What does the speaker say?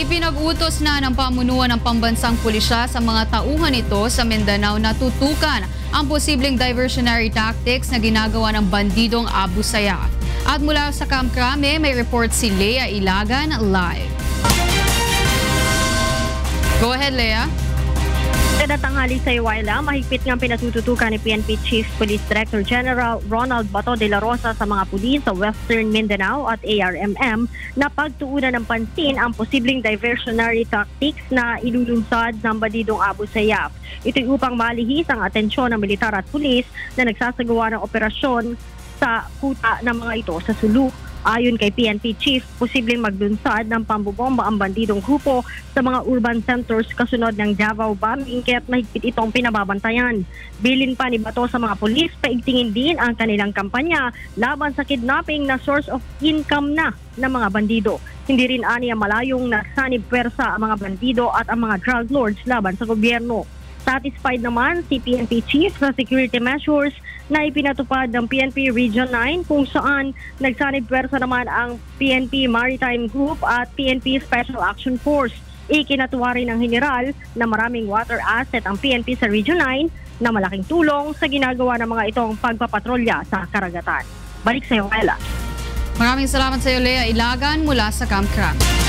Ipinag-utos na ng pamunuan ng pambansang pulisya sa mga tauhan nito sa Mindanao na tutukan ang posibleng diversionary tactics na ginagawa ng bandidong Abu Sayyaf. At mula sa Camp Crame, may report si Lea Ilagan live. Go ahead, Lea. Kada tanghali sa Iwayla, mahigpit ng pinatututukan ni PNP Chief Police Director General Ronald Bato de la Rosa sa mga pulis sa Western Mindanao at ARMM na pagtuunan ng pansin ang posibleng diversionary tactics na ilulunsad ng bandidong Abu Sayyaf. Ito'y upang malihis ang atensyon ng militar at pulis na nagsasagawa ng operasyon sa kuta ng mga ito sa sulok. Ayon kay PNP Chief, posibleng maglunsad ng pambobomba ang bandidong grupo sa mga urban centers kasunod ng Davao bombing kaya't mahigpit itong pinababantayan. Bilin pa ni Bato sa mga pulis, paigtingin din ang kanilang kampanya laban sa kidnapping na source of income na ng mga bandido. Hindi rin aniya malayong nagsanib pwersa ang mga bandido at ang mga drug lords laban sa gobyerno. Satisfied naman si PNP Chief sa security measures na ipinatupad ng PNP Region 9 kung saan nagsanib pwersa naman ang PNP Maritime Group at PNP Special Action Force. Ikinatuwa rin ng general na maraming water asset ang PNP sa Region 9 na malaking tulong sa ginagawa ng mga itong pagpapatrolya sa karagatan. Balik sa iyo, Ella. Maraming salamat sa iyo, Lea Ilagan mula sa Camp Crame.